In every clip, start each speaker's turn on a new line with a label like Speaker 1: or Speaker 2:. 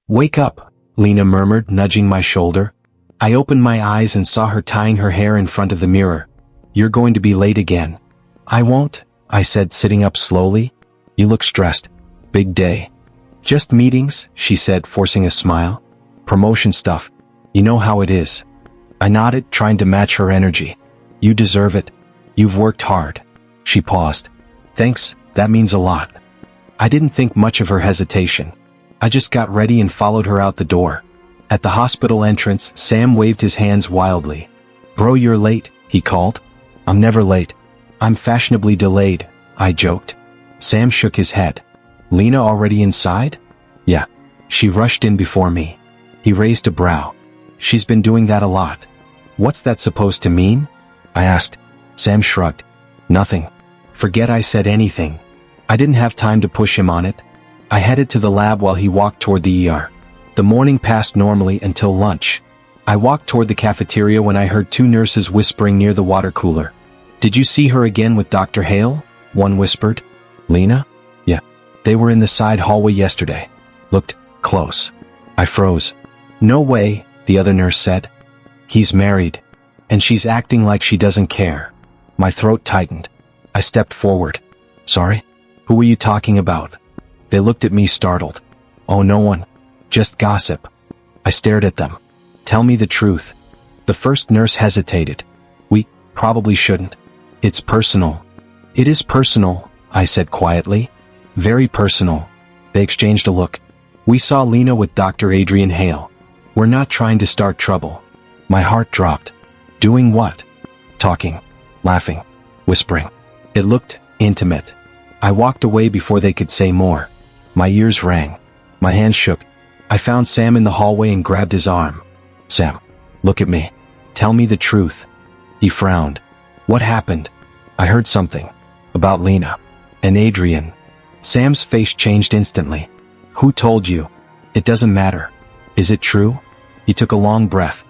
Speaker 1: Wake up, Lena murmured, nudging my shoulder. I opened my eyes and saw her tying her hair in front of the mirror. You're going to be late again. I won't, I said, sitting up slowly. You look stressed. Big day. Just meetings, she said, forcing a smile. Promotion stuff. You know how it is. I nodded, trying to match her energy. You deserve it. You've worked hard. She paused. Thanks, that means a lot. I didn't think much of her hesitation. I just got ready and followed her out the door. At the hospital entrance, Sam waved his hands wildly. Bro, you're late, he called. I'm never late. I'm fashionably delayed, I joked. Sam shook his head. Lena already inside? Yeah. She rushed in before me. He raised a brow. She's been doing that a lot. What's that supposed to mean? I asked. Sam shrugged. Nothing. Forget I said anything. I didn't have time to push him on it. I headed to the lab while he walked toward the ER. The morning passed normally until lunch. I walked toward the cafeteria when I heard two nurses whispering near the water cooler. Did you see her again with Dr. Hale? One whispered. Lena? Yeah. They were in the side hallway yesterday. Looked close. I froze. No way, the other nurse said. He's married. And she's acting like she doesn't care. My throat tightened. I stepped forward. Sorry? Who were you talking about? They looked at me startled. Oh, no one. Just gossip. I stared at them. Tell me the truth. The first nurse hesitated. We probably shouldn't. It's personal. It is personal, I said quietly. Very personal. They exchanged a look. We saw Lena with Dr. Adrian Hale. We're not trying to start trouble. My heart dropped. Doing what? Talking. Laughing. Whispering. It looked intimate. I walked away before they could say more. My ears rang. My hands shook. I found Sam in the hallway and grabbed his arm. Sam, look at me. Tell me the truth. He frowned. What happened? I heard something. About Lena. And Adrian. Sam's face changed instantly. Who told you? It doesn't matter. Is it true? He took a long breath.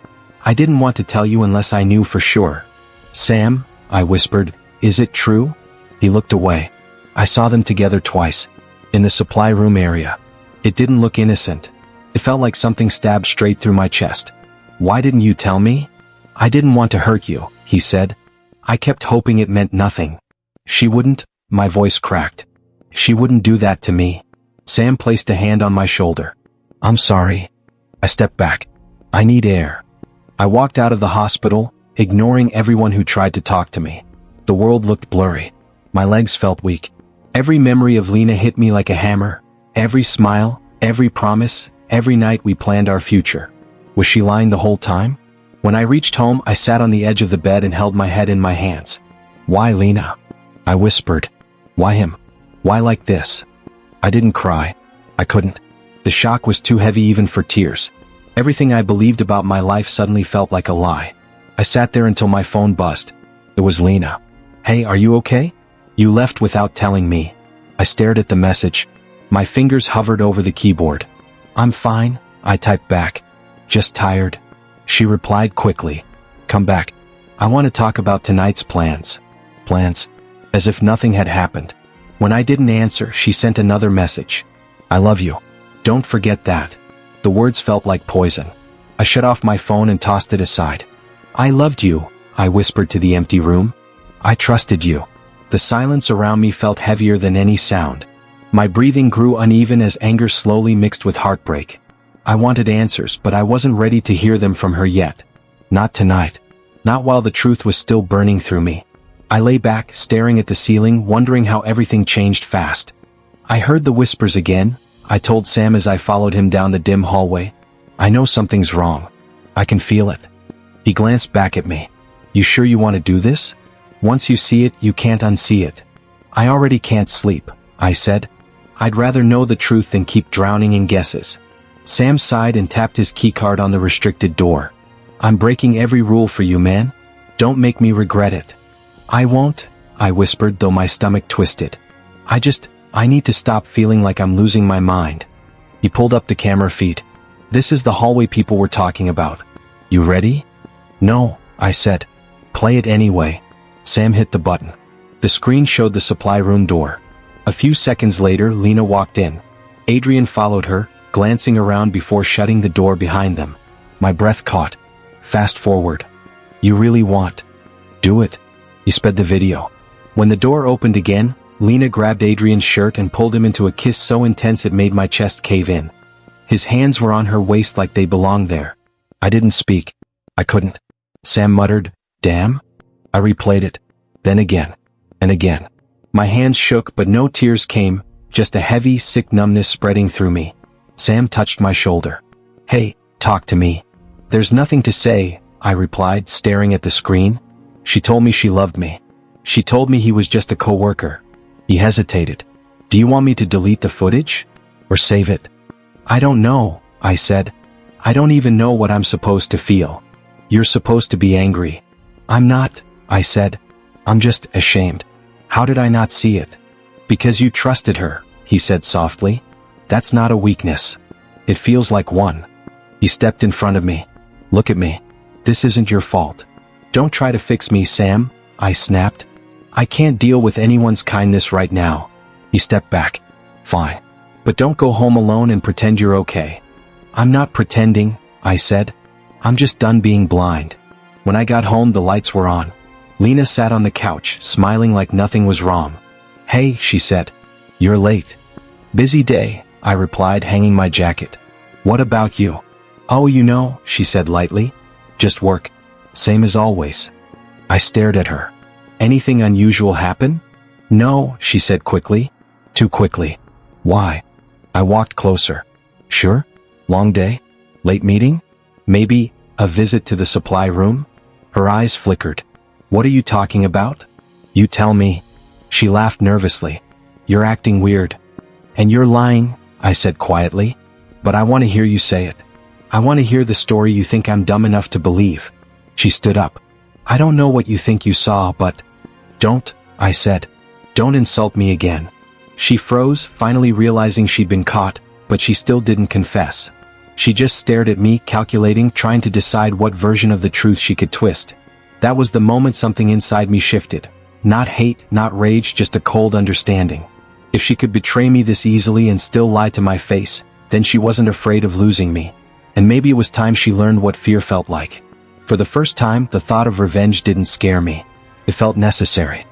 Speaker 1: I didn't want to tell you unless I knew for sure. Sam, I whispered, is it true? He looked away. I saw them together twice. In the supply room area. It didn't look innocent. It felt like something stabbed straight through my chest. Why didn't you tell me? I didn't want to hurt you, he said. I kept hoping it meant nothing. She wouldn't, my voice cracked. She wouldn't do that to me. Sam placed a hand on my shoulder. I'm sorry. I stepped back. I need air. I walked out of the hospital, ignoring everyone who tried to talk to me. The world looked blurry. My legs felt weak. Every memory of Lena hit me like a hammer. Every smile, every promise, every night we planned our future. Was she lying the whole time? When I reached home, I sat on the edge of the bed and held my head in my hands. Why Lena? I whispered. Why him? Why like this? I didn't cry. I couldn't. The shock was too heavy even for tears. Everything I believed about my life suddenly felt like a lie. I sat there until my phone buzzed. It was Lena. Hey, are you okay? You left without telling me. I stared at the message. My fingers hovered over the keyboard. I'm fine, I typed back. Just tired. She replied quickly. Come back. I want to talk about tonight's plans. Plans? As if nothing had happened. When I didn't answer, she sent another message. I love you. Don't forget that. The words felt like poison. I shut off my phone and tossed it aside. I loved you, I whispered to the empty room. I trusted you. The silence around me felt heavier than any sound. My breathing grew uneven as anger slowly mixed with heartbreak. I wanted answers, but I wasn't ready to hear them from her yet. Not tonight. Not while the truth was still burning through me. I lay back, staring at the ceiling, wondering how everything changed fast. I heard the whispers again, I told Sam as I followed him down the dim hallway. I know something's wrong. I can feel it. He glanced back at me. You sure you want to do this? Once you see it, you can't unsee it. I already can't sleep, I said. I'd rather know the truth than keep drowning in guesses. Sam sighed and tapped his keycard on the restricted door. I'm breaking every rule for you, man. Don't make me regret it. I won't, I whispered, though my stomach twisted. I need to stop feeling like I'm losing my mind. He pulled up the camera feed. This is the hallway people were talking about. You ready? No, I said. Play it anyway. Sam hit the button. The screen showed the supply room door. A few seconds later, Lena walked in. Adrian followed her, glancing around before shutting the door behind them. My breath caught. Fast forward. You really want? Do it. He sped the video. When the door opened again, Lena grabbed Adrian's shirt and pulled him into a kiss so intense it made my chest cave in. His hands were on her waist like they belonged there. I didn't speak. I couldn't. Sam muttered, "Damn?" I replayed it. Then again. And again. My hands shook but no tears came, just a heavy, sick numbness spreading through me. Sam touched my shoulder. "Hey, talk to me." "There's nothing to say," I replied, staring at the screen. She told me she loved me. She told me he was just a coworker. He hesitated. "Do you want me to delete the footage? Or save it?" "I don't know," I said. "I don't even know what I'm supposed to feel." "You're supposed to be angry." "I'm not," I said. "I'm just ashamed." "How did I not see it?" "Because you trusted her," he said softly. "That's not a weakness. It feels like one." He stepped in front of me. "Look at me. This isn't your fault." "Don't try to fix me, Sam," I snapped. "I can't deal with anyone's kindness right now." He stepped back. "Fine. But don't go home alone and pretend you're okay." "I'm not pretending," I said. "I'm just done being blind." When I got home, the lights were on. Lena sat on the couch, smiling like nothing was wrong. "Hey," she said. "You're late." "Busy day," I replied, hanging my jacket. "What about you?" "Oh, you know," she said lightly. "Just work. Same as always." I stared at her. "Anything unusual happen?" "No," she said quickly. Too quickly. "Why?" I walked closer. "Sure? Long day? Late meeting? Maybe a visit to the supply room?" Her eyes flickered. "What are you talking about?" "You tell me." She laughed nervously. "You're acting weird." "And you're lying," I said quietly. "But I want to hear you say it. I want to hear the story you think I'm dumb enough to believe." She stood up. "I don't know what you think you saw, but—" "Don't," I said. "Don't insult me again." She froze, finally realizing she'd been caught, but she still didn't confess. She just stared at me, calculating, trying to decide what version of the truth she could twist. That was the moment something inside me shifted. Not hate, not rage, just a cold understanding. If she could betray me this easily and still lie to my face, then she wasn't afraid of losing me. And maybe it was time she learned what fear felt like. For the first time, the thought of revenge didn't scare me. It felt necessary.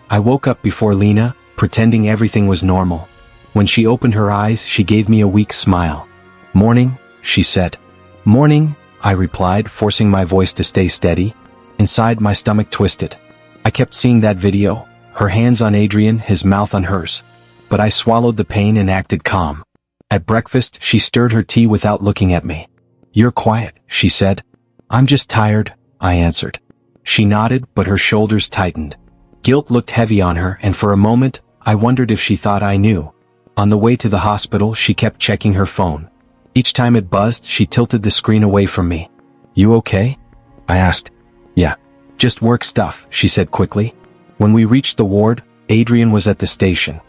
Speaker 1: I woke up before Lena, pretending everything was normal. When she opened her eyes, she gave me a weak smile. "Morning," she said. "Morning," I replied, forcing my voice to stay steady. Inside, my stomach twisted. I kept seeing that video, her hands on Adrian, his mouth on hers. But I swallowed the pain and acted calm. At breakfast, she stirred her tea without looking at me. "You're quiet," she said. "I'm just tired," I answered. She nodded, but her shoulders tightened. Guilt looked heavy on her, and for a moment, I wondered if she thought I knew. On the way to the hospital, she kept checking her phone. Each time it buzzed, she tilted the screen away from me. "You okay?" I asked. "Yeah. Just work stuff," she said quickly. When we reached the ward, Adrian was at the station.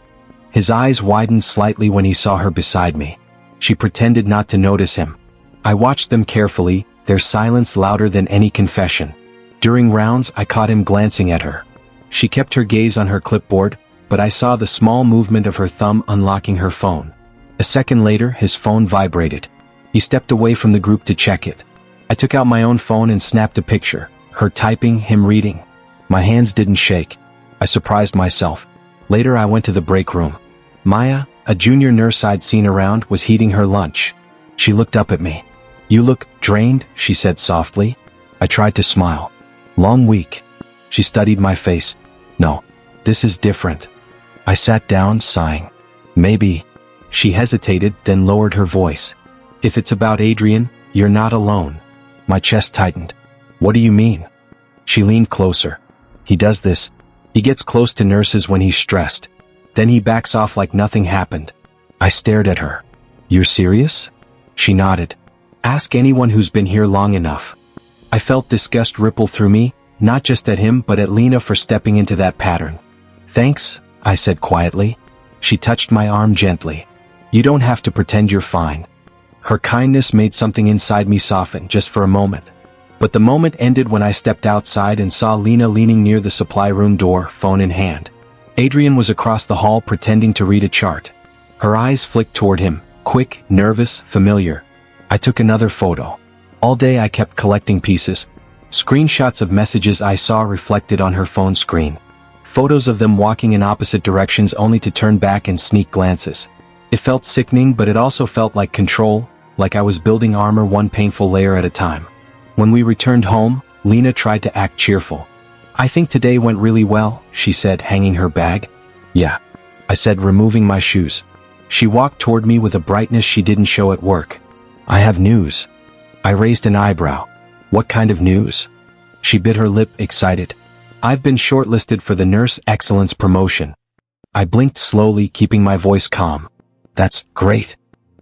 Speaker 1: His eyes widened slightly when he saw her beside me. She pretended not to notice him. I watched them carefully, their silence louder than any confession. During rounds, I caught him glancing at her. She kept her gaze on her clipboard, but I saw the small movement of her thumb unlocking her phone. A second later, his phone vibrated. He stepped away from the group to check it. I took out my own phone and snapped a picture, her typing, him reading. My hands didn't shake. I surprised myself. Later, I went to the break room. Maya, a junior nurse I'd seen around, was heating her lunch. She looked up at me. "You look drained," she said softly. I tried to smile. "Long week." She studied my face. "No, this is different." I sat down, sighing. "Maybe." She hesitated, then lowered her voice. "If it's about Adrian, you're not alone." My chest tightened. "What do you mean?" She leaned closer. "He does this. He gets close to nurses when he's stressed. Then he backs off like nothing happened." I stared at her. "You're serious?" She nodded. "Ask anyone who's been here long enough." I felt disgust ripple through me, not just at him but at Lena for stepping into that pattern. "Thanks," I said quietly. She touched my arm gently. "You don't have to pretend you're fine." Her kindness made something inside me soften just for a moment. But the moment ended when I stepped outside and saw Lena leaning near the supply room door, phone in hand. Adrian was across the hall pretending to read a chart. Her eyes flicked toward him, Quick, nervous, familiar. I took another photo. All day I kept collecting pieces. Screenshots of messages I saw reflected on her phone screen. Photos of them walking in opposite directions only to turn back and sneak glances. It felt sickening, but it also felt like control, like I was building armor one painful layer at a time. When we returned home, Lena tried to act cheerful. "I think today went really well," she said, hanging her bag. "Yeah," I said, removing my shoes. She walked toward me with a brightness she didn't show at work. "I have news." I raised an eyebrow. "What kind of news?" She bit her lip, excited. "I've been shortlisted for the Nurse Excellence promotion." I blinked slowly, keeping my voice calm. "That's great."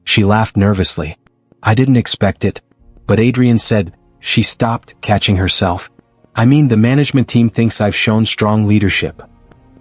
Speaker 1: She laughed nervously. "I didn't expect it. But Adrian said..." She stopped, catching herself. "I mean, the management team thinks I've shown strong leadership."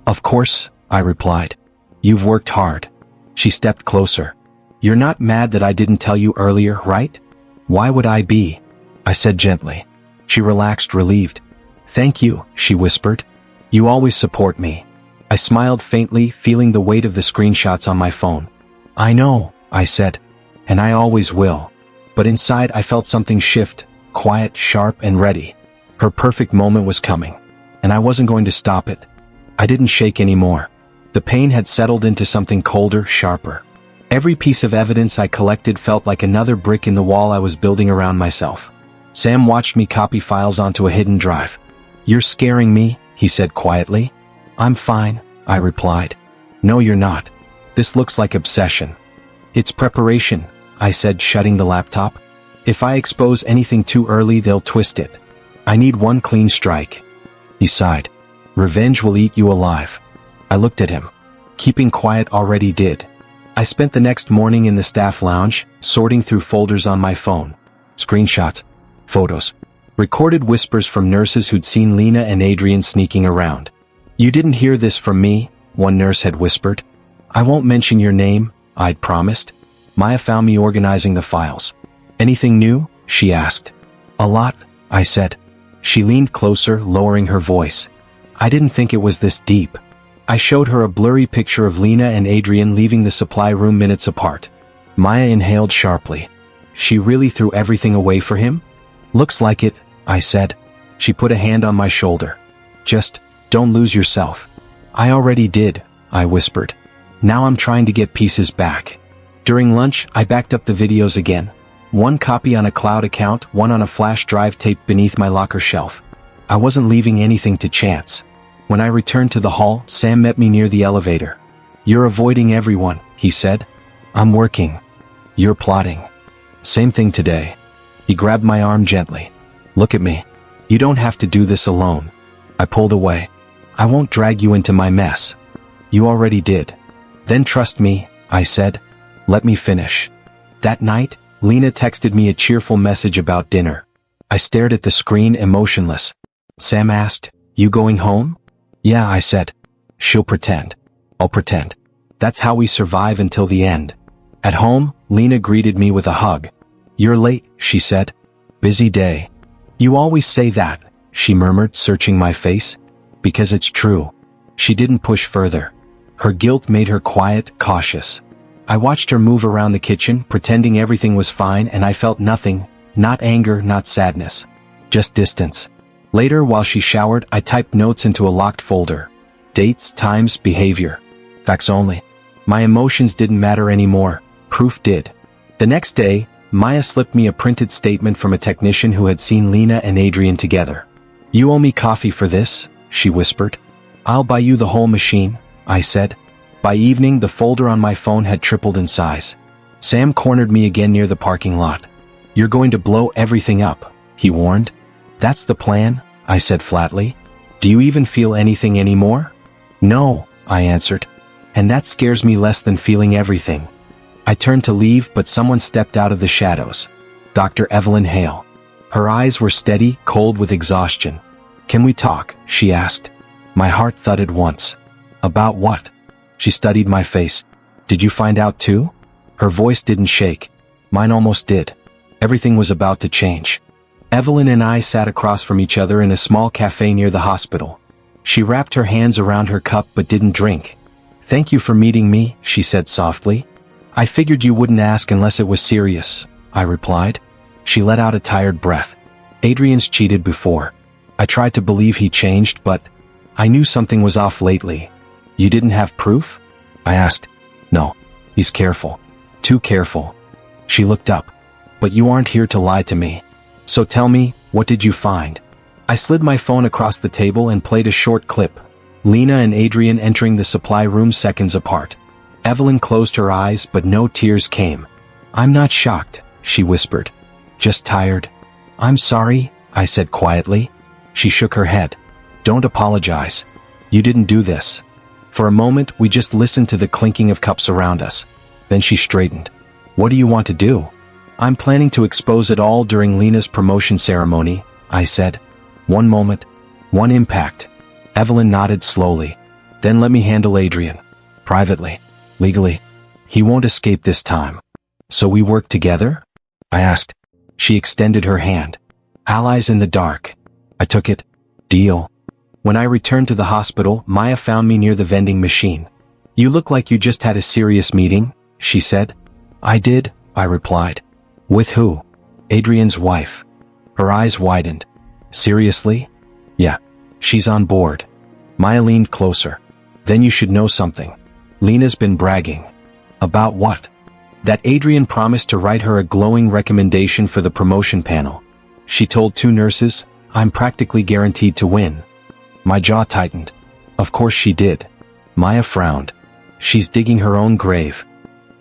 Speaker 1: "Of course," I replied. "You've worked hard." She stepped closer. "You're not mad that I didn't tell you earlier, right?" "Why would I be?" I said gently. She relaxed, relieved. "Thank you," she whispered. "You always support me." I smiled faintly, feeling the weight of the screenshots on my phone. "I know," I said. "And I always will." But inside I felt something shift, quiet, sharp, and ready. Her perfect moment was coming. And I wasn't going to stop it. I didn't shake anymore. The pain had settled into something colder, sharper. Every piece of evidence I collected felt like another brick in the wall I was building around myself. Sam watched me copy files onto a hidden drive. "You're scaring me," he said quietly. "I'm fine," I replied. "No, you're not. This looks like obsession." "It's preparation," I said, shutting the laptop. "If I expose anything too early, they'll twist it. I need one clean strike." He sighed. "Revenge will eat you alive." I looked at him. Keeping quiet already did. I spent the next morning in the staff lounge, sorting through folders on my phone. Screenshots, photos, recorded whispers from nurses who'd seen Lena and Adrian sneaking around. "You didn't hear this from me," one nurse had whispered. "I won't mention your name," I'd promised. Maya found me organizing the files. "Anything new?" she asked. "A lot," I said. She leaned closer, lowering her voice. "I didn't think it was this deep." I showed her a blurry picture of Lena and Adrian leaving the supply room minutes apart. Maya inhaled sharply. "She really threw everything away for him?" "Looks like it," I said. She put a hand on my shoulder. "Just, don't lose yourself." "I already did," I whispered. "Now I'm trying to get pieces back." During lunch, I backed up the videos again. One copy on a cloud account, one on a flash drive taped beneath my locker shelf. I wasn't leaving anything to chance. When I returned to the hall, Sam met me near the elevator. "You're avoiding everyone," he said. "I'm working." "You're plotting." "Same thing today." He grabbed my arm gently. "Look at me. You don't have to do this alone." I pulled away. "I won't drag you into my mess." "You already did." "Then trust me," I said. "Let me finish." That night, Lena texted me a cheerful message about dinner. I stared at the screen, emotionless. Sam asked, "You going home?" "Yeah," I said. "She'll pretend." "I'll pretend." That's how we survive until the end. At home, Lena greeted me with a hug. "You're late," she said. "Busy day." "You always say that," she murmured, searching my face. "Because it's true." She didn't push further. Her guilt made her quiet, cautious. I watched her move around the kitchen, pretending everything was fine, and I felt nothing, not anger, not sadness. Just distance. Later, while she showered, I typed notes into a locked folder. Dates, times, behavior. Facts only. My emotions didn't matter anymore. Proof did. The next day, Maya slipped me a printed statement from a technician who had seen Lena and Adrian together. "You owe me coffee for this," she whispered. "I'll buy you the whole machine," I said. By evening, the folder on my phone had tripled in size. Sam cornered me again near the parking lot. "You're going to blow everything up," he warned. "That's the plan," I said flatly. "Do you even feel anything anymore?" "No," I answered. "And that scares me less than feeling everything." I turned to leave, but someone stepped out of the shadows. Dr. Evelyn Hale. Her eyes were steady, cold with exhaustion. "Can we talk?" she asked. My heart thudded once. "About what?" She studied my face. "Did you find out too?" Her voice didn't shake. Mine almost did. Everything was about to change. Evelyn and I sat across from each other in a small cafe near the hospital. She wrapped her hands around her cup but didn't drink. "Thank you for meeting me," she said softly. I figured you wouldn't ask unless it was serious, I replied. She let out a tired breath. Adrian's cheated before. I tried to believe he changed, but I knew something was off lately. You didn't have proof? I asked. No. He's careful. Too careful. She looked up. But you aren't here to lie to me. So tell me, what did you find? I slid my phone across the table and played a short clip. Lena and Adrian entering the supply room seconds apart. Evelyn closed her eyes, but no tears came. I'm not shocked, she whispered. Just tired. I'm sorry, I said quietly. She shook her head. Don't apologize. You didn't do this. For a moment, we just listened to the clinking of cups around us. Then she straightened. What do you want to do? I'm planning to expose it all during Lena's promotion ceremony, I said. One moment. One impact. Evelyn nodded slowly. Then let me handle Adrian. Privately. Legally. He won't escape this time. So we work together? I asked. She extended her hand. Allies in the dark. I took it. Deal. When I returned to the hospital, Maya found me near the vending machine. You look like you just had a serious meeting, she said. I did, I replied. With who? Adrian's wife. Her eyes widened. Seriously? Yeah. She's on board. Maya leaned closer. Then you should know something. Lena's been bragging. About what? That Adrian promised to write her a glowing recommendation for the promotion panel. She told 2 nurses, I'm practically guaranteed to win. My jaw tightened. Of course she did. Maya frowned. She's digging her own grave.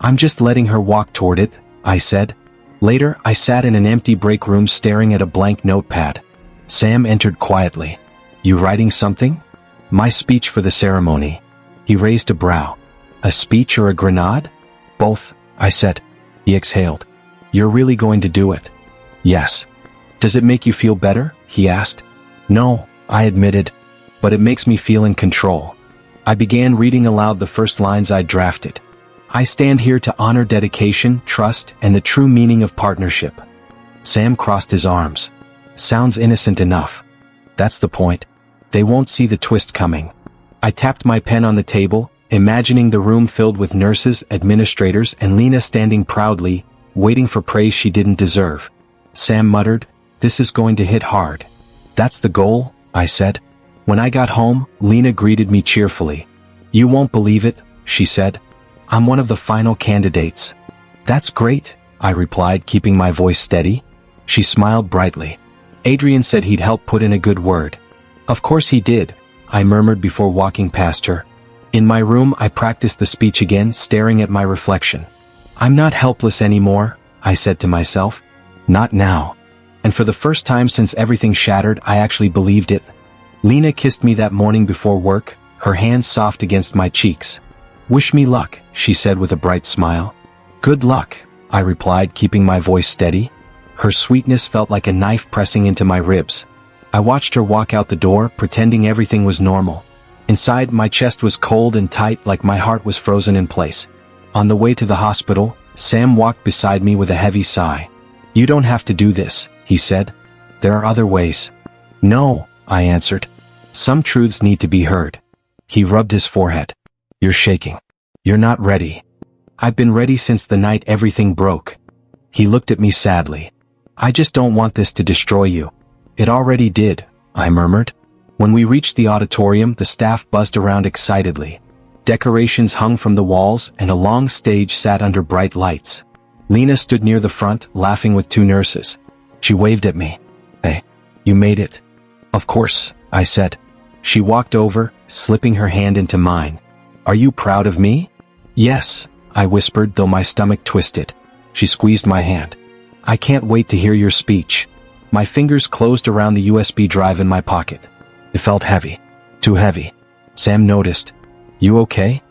Speaker 1: I'm just letting her walk toward it, I said. Later, I sat in an empty break room staring at a blank notepad. Sam entered quietly. You writing something? My speech for the ceremony. He raised a brow. A speech or a grenade? Both, I said. He exhaled. You're really going to do it? Yes. Does it make you feel better? He asked. No, I admitted. But it makes me feel in control. I began reading aloud the first lines I'd drafted. I stand here to honor dedication, trust, and the true meaning of partnership. Sam crossed his arms. Sounds innocent enough. That's the point. They won't see the twist coming. I tapped my pen on the table, imagining the room filled with nurses, administrators, and Lena standing proudly, waiting for praise she didn't deserve. Sam muttered, This is going to hit hard. That's the goal, I said. When I got home, Lena greeted me cheerfully. You won't believe it, she said. I'm one of the final candidates. That's great, I replied, keeping my voice steady. She smiled brightly. Adrian said he'd help put in a good word. Of course he did, I murmured before walking past her. In my room, I practiced the speech again, staring at my reflection. I'm not helpless anymore, I said to myself. Not now. And for the first time since everything shattered, I actually believed it. Lena kissed me that morning before work, her hands soft against my cheeks. Wish me luck, she said with a bright smile. Good luck, I replied, keeping my voice steady. Her sweetness felt like a knife pressing into my ribs. I watched her walk out the door, pretending everything was normal. Inside, my chest was cold and tight, like my heart was frozen in place. On the way to the hospital, Sam walked beside me with a heavy sigh. You don't have to do this, he said. There are other ways. No, I answered. Some truths need to be heard. He rubbed his forehead. You're shaking. You're not ready. I've been ready since the night everything broke. He looked at me sadly. I just don't want this to destroy you. It already did, I murmured. When we reached the auditorium, the staff buzzed around excitedly. Decorations hung from the walls, and a long stage sat under bright lights. Lena stood near the front, laughing with 2 nurses. She waved at me. Hey, you made it. Of course, I said. She walked over, slipping her hand into mine. Are you proud of me? Yes, I whispered, though my stomach twisted. She squeezed my hand. I can't wait to hear your speech. My fingers closed around the USB drive in my pocket. It felt heavy. Too heavy. Sam noticed. You okay?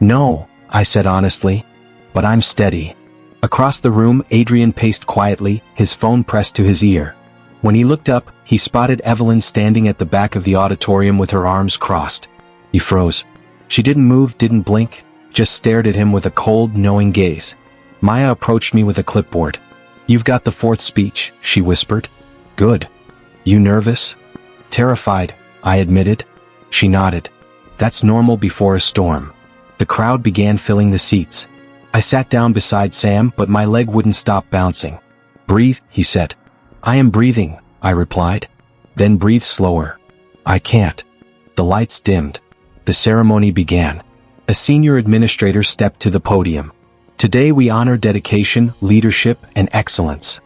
Speaker 1: No, I said honestly. But I'm steady. Across the room, Adrian paced quietly, his phone pressed to his ear. When he looked up, he spotted Evelyn standing at the back of the auditorium with her arms crossed. He froze. She didn't move, didn't blink, just stared at him with a cold, knowing gaze. Maya approached me with a clipboard. You've got the 4th speech, she whispered. Good. You nervous? Terrified, I admitted. She nodded. That's normal before a storm. The crowd began filling the seats. I sat down beside Sam, but my leg wouldn't stop bouncing. "Breathe," he said. "I am breathing," I replied. "Then breathe slower." "I can't." The lights dimmed. The ceremony began. A senior administrator stepped to the podium. "Today we honor dedication, leadership, and excellence."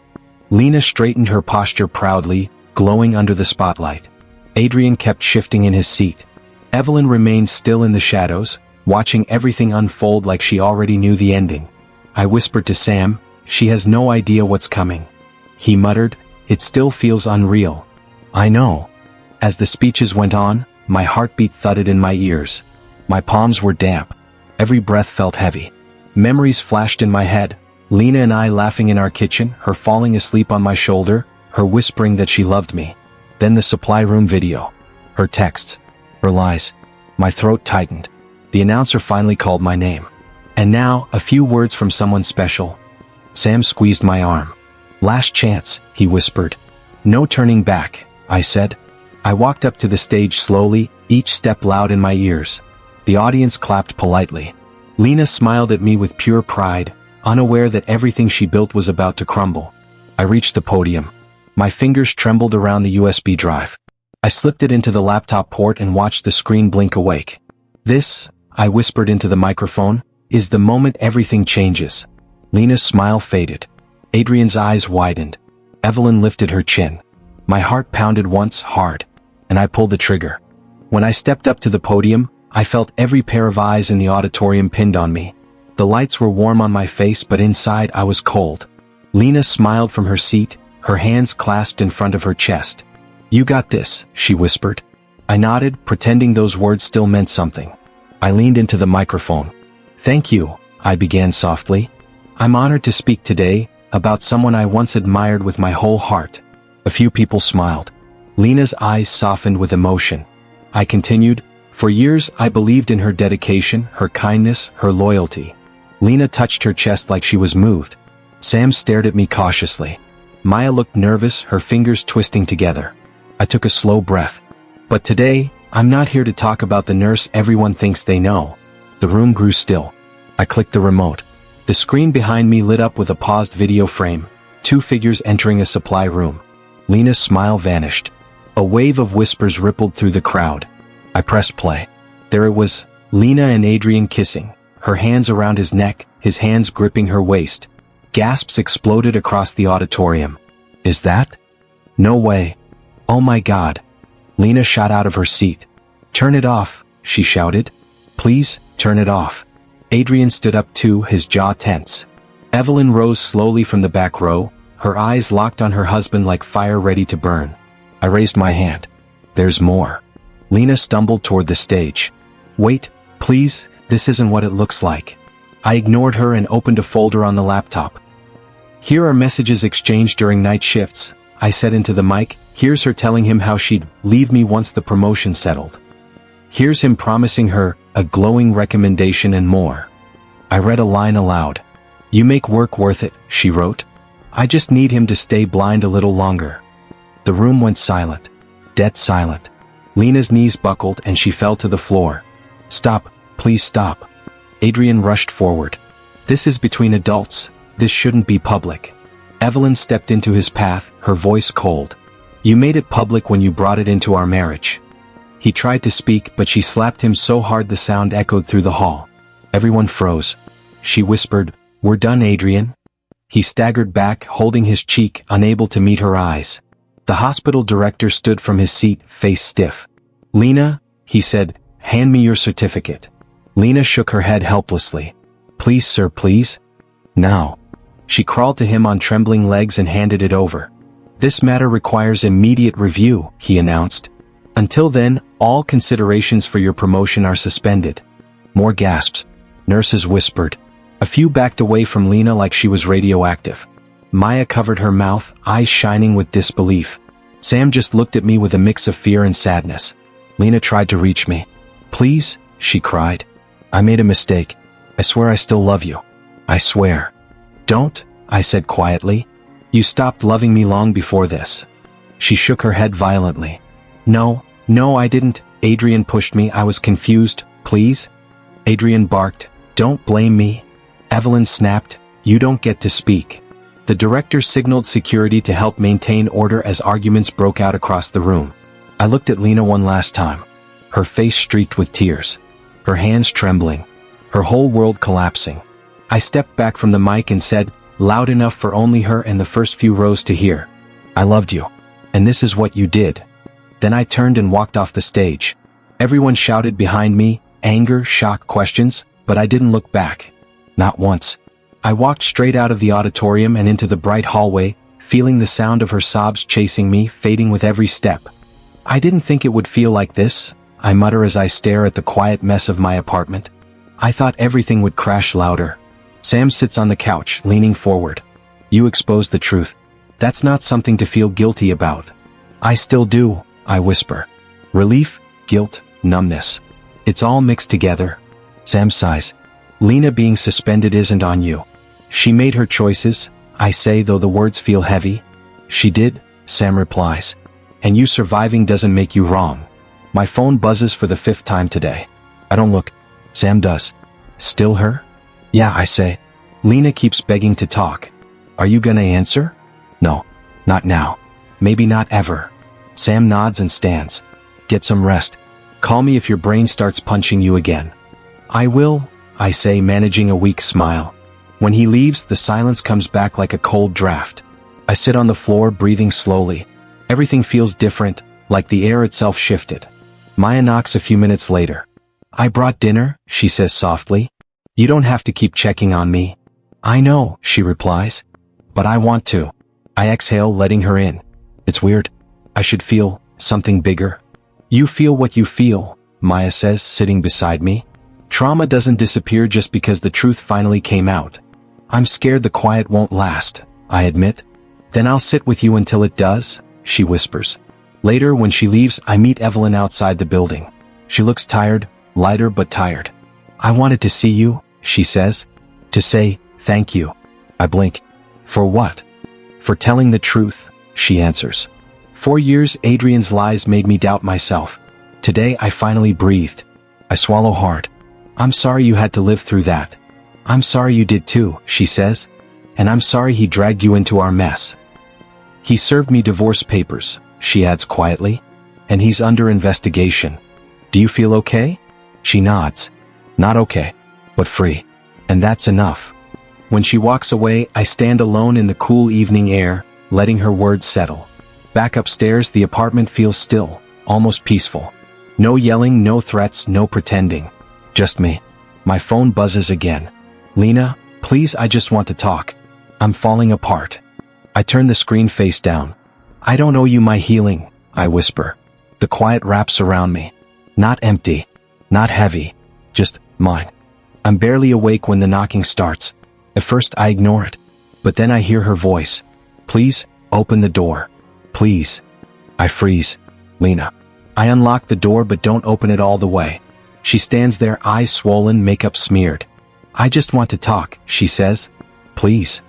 Speaker 1: Lena straightened her posture proudly, glowing under the spotlight. Adrian kept shifting in his seat. Evelyn remained still in the shadows, watching everything unfold like she already knew the ending. I whispered to Sam, "She has no idea what's coming." He muttered, "It still feels unreal." "I know." As the speeches went on, my heartbeat thudded in my ears. My palms were damp. Every breath felt heavy. Memories flashed in my head. Lena and I laughing in our kitchen, her falling asleep on my shoulder, her whispering that she loved me. Then the supply room video. Her texts. Her lies. My throat tightened. The announcer finally called my name. And now, a few words from someone special. Sam squeezed my arm. "Last chance," he whispered. "No turning back," I said. I walked up to the stage slowly, each step loud in my ears. The audience clapped politely. Lena smiled at me with pure pride, unaware that everything she built was about to crumble. I reached the podium. My fingers trembled around the USB drive. I slipped it into the laptop port and watched the screen blink awake. "This," I whispered into the microphone, "is the moment everything changes." Lena's smile faded. Adrian's eyes widened. Evelyn lifted her chin. My heart pounded once hard, and I pulled the trigger. When I stepped up to the podium, I felt every pair of eyes in the auditorium pinned on me. The lights were warm on my face, but inside I was cold. Lena smiled from her seat, her hands clasped in front of her chest. "You got this," she whispered. I nodded, pretending those words still meant something. I leaned into the microphone. "Thank you," I began softly. "I'm honored to speak today, about someone I once admired with my whole heart." A few people smiled. Lena's eyes softened with emotion. I continued, "For years I believed in her dedication, her kindness, her loyalty." Lena touched her chest like she was moved. Sam stared at me cautiously. Maya looked nervous, her fingers twisting together. I took a slow breath. "But today, I'm not here to talk about the nurse everyone thinks they know." The room grew still. I clicked the remote. The screen behind me lit up with a paused video frame, two figures entering a supply room. Lena's smile vanished. A wave of whispers rippled through the crowd. I pressed play. There it was, Lena and Adrian kissing, her hands around his neck, his hands gripping her waist. Gasps exploded across the auditorium. "Is that? No way. Oh my God." Lena shot out of her seat. "Turn it off," she shouted. "Please, turn it off." Adrian stood up too, his jaw tense. Evelyn rose slowly from the back row, her eyes locked on her husband like fire ready to burn. I raised my hand. "There's more." Lena stumbled toward the stage. "Wait, please, this isn't what it looks like." I ignored her and opened a folder on the laptop. "Here are messages exchanged during night shifts," I said into the mic. "Here's her telling him how she'd leave me once the promotion settled. Here's him promising her a glowing recommendation and more." I read a line aloud. "You make work worth it," she wrote. "I just need him to stay blind a little longer." The room went silent. Dead silent. Lena's knees buckled and she fell to the floor. "Stop, please stop." Adrian rushed forward. "This is between adults. This shouldn't be public." Evelyn stepped into his path, her voice cold. "You made it public when you brought it into our marriage." He tried to speak, but she slapped him so hard the sound echoed through the hall. Everyone froze. She whispered, "We're done, Adrian." He staggered back, holding his cheek, unable to meet her eyes. The hospital director stood from his seat, face stiff. "Lena," he said, "hand me your certificate." Lena shook her head helplessly. "Please, sir, please." "Now." She crawled to him on trembling legs and handed it over. "This matter requires immediate review," he announced. "Until then, all considerations for your promotion are suspended." More gasps. Nurses whispered. A few backed away from Lena like she was radioactive. Maya covered her mouth, eyes shining with disbelief. Sam just looked at me with a mix of fear and sadness. Lena tried to reach me. "Please," she cried. "I made a mistake. I swear I still love you. I swear." "Don't," I said quietly. "You stopped loving me long before this." She shook her head violently. No, I didn't." Adrian pushed me. "I was confused. Please." Adrian barked. "Don't blame me." Evelyn snapped, "You don't get to speak." The director signaled security to help maintain order as arguments broke out across the room. I looked at Lena one last time. Her face streaked with tears. Her hands trembling. Her whole world collapsing. I stepped back from the mic and said, loud enough for only her and the first few rows to hear, "I loved you. And this is what you did." Then I turned and walked off the stage. Everyone shouted behind me, anger, shock, questions, but I didn't look back. Not once. I walked straight out of the auditorium and into the bright hallway, feeling the sound of her sobs chasing me, fading with every step. "I didn't think it would feel like this," I mutter as I stare at the quiet mess of my apartment. "I thought everything would crash louder." Sam sits on the couch, leaning forward. "You exposed the truth. That's not something to feel guilty about." "I still do," I whisper. Relief, guilt, numbness. It's all mixed together. Sam sighs. "Lena being suspended isn't on you. She made her choices," I say, though the words feel heavy. "She did," Sam replies. "And you surviving doesn't make you wrong." My phone buzzes for the 5th time today. I don't look. Sam does. "Still her?" "Yeah," I say. Lena keeps begging to talk. "Are you gonna answer?" "No. Not now. Maybe not ever." Sam nods and stands. "Get some rest. Call me if your brain starts punching you again." "I will," I say, managing a weak smile. When he leaves, the silence comes back like a cold draft. I sit on the floor, breathing slowly. Everything feels different, like the air itself shifted. Maya knocks a few minutes later. "I brought dinner," she says softly. "You don't have to keep checking on me." "I know," she replies. "But I want to." I exhale, letting her in. It's weird. I should feel something bigger. "You feel what you feel," Maya says, sitting beside me. "Trauma doesn't disappear just because the truth finally came out." "I'm scared the quiet won't last," I admit. "Then I'll sit with you until it does," she whispers. Later, when she leaves, I meet Evelyn outside the building. She looks tired, lighter but tired. "I wanted to see you," she says. "To say thank you." I blink. "For what?" "For telling the truth," she answers. 4 years, Adrian's lies made me doubt myself. Today I finally breathed. I swallow hard. "I'm sorry you had to live through that." "I'm sorry you did too," she says. "And I'm sorry he dragged you into our mess." "He served me divorce papers," she adds quietly. "And he's under investigation. Do you feel okay?" She nods. "Not okay, but free. And that's enough." When she walks away, I stand alone in the cool evening air, letting her words settle. Back upstairs, the apartment feels still, almost peaceful. No yelling, no threats, no pretending. Just me. My phone buzzes again. "Lena, please, I just want to talk. I'm falling apart." I turn the screen face down. "I don't owe you my healing," I whisper. The quiet wraps around me. Not empty. Not heavy. Just mine. I'm barely awake when the knocking starts. At first I ignore it. But then I hear her voice. "Please, open the door. Please." I freeze. "Lena." I unlock the door but don't open it all the way. She stands there, eyes swollen, makeup smeared. "I just want to talk," she says. "Please."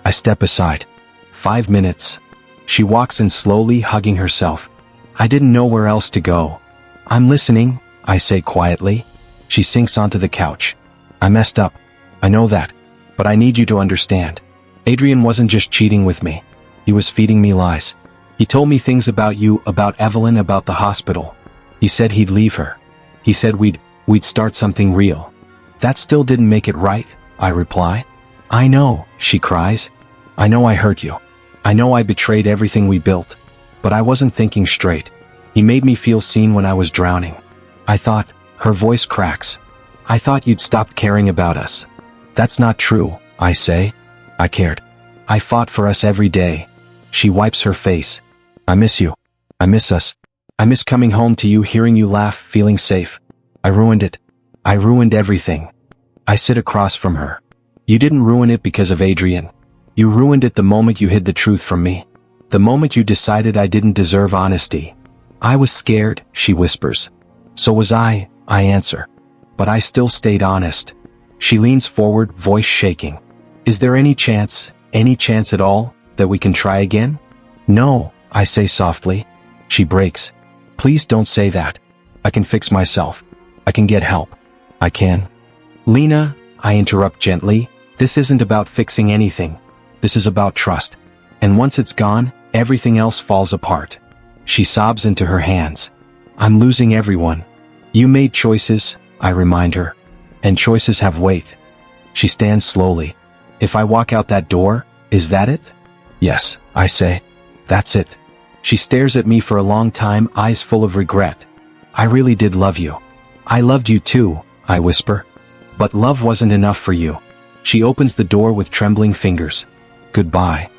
Speaker 1: I step aside. 5 minutes. She walks in slowly, hugging herself. I didn't know where else to go. "I'm listening," I say quietly. She sinks onto the couch. "I messed up. I know that. But I need you to understand. Adrian wasn't just cheating with me. He was feeding me lies. He told me things about you, about Evelyn, about the hospital. He said he'd leave her. He said we'd start something real." "That still didn't make it right," I reply. "I know," she cries. "I know I hurt you. I know I betrayed everything we built. But I wasn't thinking straight. He made me feel seen when I was drowning. I thought," her voice cracks, "I thought you'd stopped caring about us." "That's not true," I say. "I cared. I fought for us every day." She wipes her face. "I miss you. I miss us. I miss coming home to you, hearing you laugh, feeling safe. I ruined it. I ruined everything." I sit across from her. "You didn't ruin it because of Adrian. You ruined it the moment you hid the truth from me. The moment you decided I didn't deserve honesty." "I was scared," she whispers. "So was I answer. But I still stayed honest." She leans forward, voice shaking. "Is there any chance at all, that we can try again?" "No," I say softly. She breaks. "Please don't say that. I can fix myself. I can get help. I can." "Lena," I interrupt gently, This isn't about fixing anything. This is about trust. And once it's gone, everything else falls apart. She sobs into her hands. I'm losing everyone. You made choices, I remind her. And choices have weight. She stands slowly. If I walk out that door, is that it? Yes, I say. That's it. She stares at me for a long time, eyes full of regret. I really did love you. I loved you too, I whisper. But love wasn't enough for you. She opens the door with trembling fingers. Goodbye.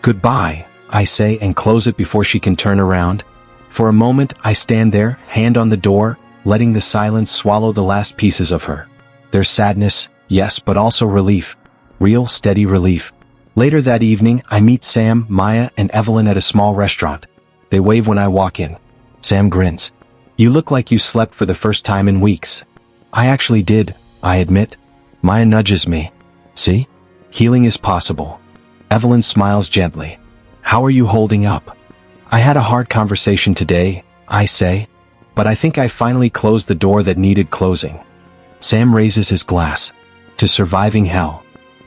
Speaker 1: Goodbye, I say and close it before she can turn around. For a moment, I stand there, hand on the door, letting the silence swallow the last pieces of her. There's sadness, yes, but also relief. Real, steady relief. Later that evening, I meet Sam, Maya, and Evelyn at a small restaurant. They wave when I walk in. Sam grins. You look like you slept for the first time in weeks. I actually did, I admit. Maya nudges me. See? Healing is possible. Evelyn smiles gently. How are you holding up? I had a hard conversation today, I say. But I think I finally closed the door that needed closing. Sam raises his glass. To surviving hell.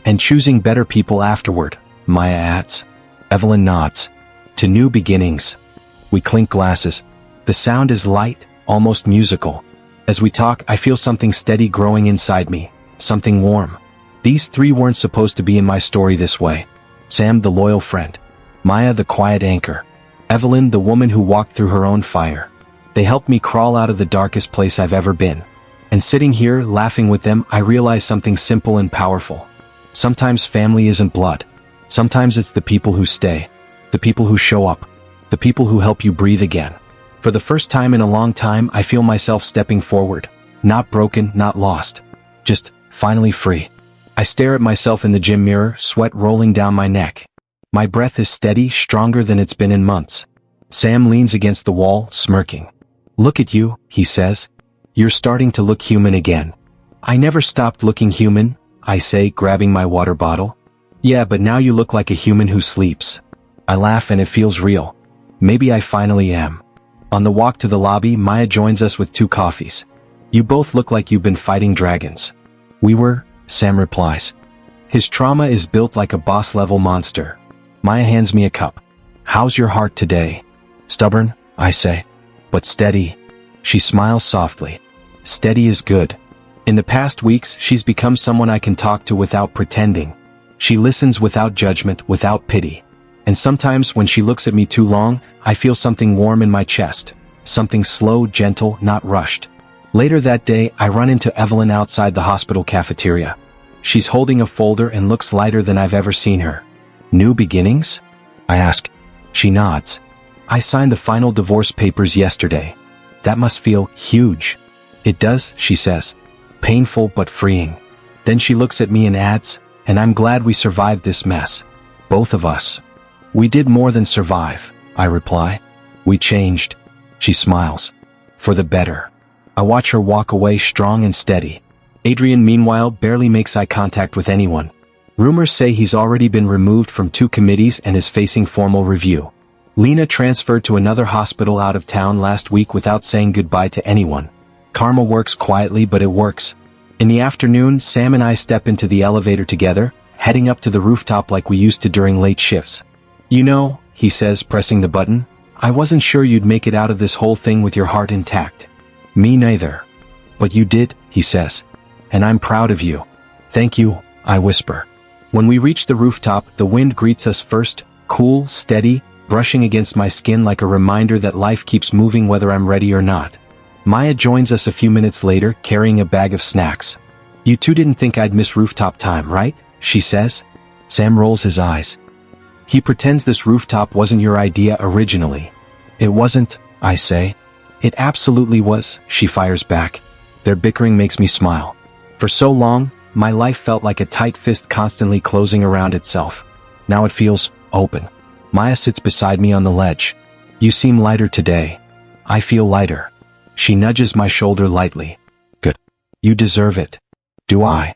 Speaker 1: And choosing better people afterward, Maya adds. Evelyn nods. To new beginnings. We clink glasses. The sound is light, almost musical. As we talk, I feel something steady growing inside me. Something warm. These three weren't supposed to be in my story this way. Sam, the loyal friend. Maya, the quiet anchor. Evelyn, the woman who walked through her own fire. They helped me crawl out of the darkest place I've ever been. And sitting here, laughing with them, I realize something simple and powerful. Sometimes family isn't blood. Sometimes it's the people who stay. The people who show up. The people who help you breathe again. For the first time in a long time, I feel myself stepping forward. Not broken, not lost. Just finally free. I stare at myself in the gym mirror, sweat rolling down my neck. My breath is steady, stronger than it's been in months. Sam leans against the wall, smirking. Look at you, he says. You're starting to look human again. I never stopped looking human, I say, grabbing my water bottle. Yeah, but now you look like a human who sleeps. I laugh and it feels real. Maybe I finally am. On the walk to the lobby, Maya joins us with 2 coffees. You both look like you've been fighting dragons. We were, Sam replies. His trauma is built like a boss-level monster. Maya hands me a cup. How's your heart today? Stubborn, I say. But steady. She smiles softly. Steady is good. In the past weeks, she's become someone I can talk to without pretending. She listens without judgment, without pity. And sometimes when she looks at me too long, I feel something warm in my chest. Something slow, gentle, not rushed. Later that day, I run into Evelyn outside the hospital cafeteria. She's holding a folder and looks lighter than I've ever seen her. New beginnings? I ask. She nods. I signed the final divorce papers yesterday. That must feel huge. It does, she says. Painful but freeing. Then she looks at me and adds, and I'm glad we survived this mess. Both of us. We did more than survive, I reply. We changed. She smiles. For the better. I watch her walk away strong and steady. Adrian, meanwhile, barely makes eye contact with anyone. Rumors say he's already been removed from 2 committees and is facing formal review. Lena transferred to another hospital out of town last week without saying goodbye to anyone. Karma works quietly, but it works. In the afternoon, Sam and I step into the elevator together, heading up to the rooftop like we used to during late shifts. You know, he says, pressing the button, I wasn't sure you'd make it out of this whole thing with your heart intact. Me neither. But you did, he says. And I'm proud of you. Thank you, I whisper. When we reach the rooftop, the wind greets us first, cool, steady, brushing against my skin like a reminder that life keeps moving whether I'm ready or not. Maya joins us a few minutes later, carrying a bag of snacks. You two didn't think I'd miss rooftop time, right? She says. Sam rolls his eyes. He pretends this rooftop wasn't your idea originally. It wasn't, I say. It absolutely was, she fires back. Their bickering makes me smile. For so long, my life felt like a tight fist constantly closing around itself. Now it feels open. Maya sits beside me on the ledge. You seem lighter today. I feel lighter. She nudges my shoulder lightly. Good. You deserve it. Do I?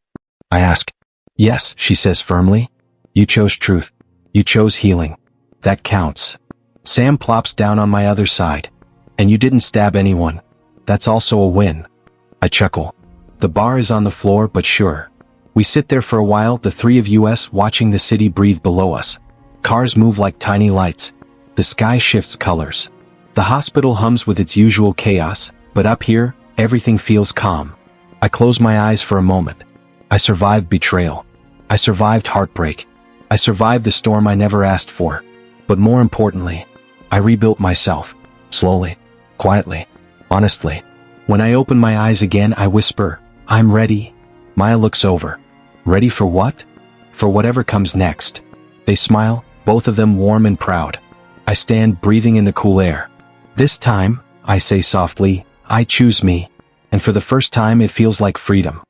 Speaker 1: I ask. Yes, she says firmly. You chose truth. You chose healing. That counts. Sam plops down on my other side. And you didn't stab anyone. That's also a win. I chuckle. The bar is on the floor, but sure. We sit there for a while, the three of us watching the city breathe below us. Cars move like tiny lights. The sky shifts colors. The hospital hums with its usual chaos, but up here, everything feels calm. I close my eyes for a moment. I survived betrayal. I survived heartbreak. I survived the storm I never asked for. But more importantly, I rebuilt myself. Slowly. Quietly. Honestly. When I open my eyes again, I whisper, "I'm ready." Maya looks over. Ready for what? For whatever comes next. They smile, both of them warm and proud. I stand breathing in the cool air. This time, I say softly, "I choose me." And for the first time it feels like freedom.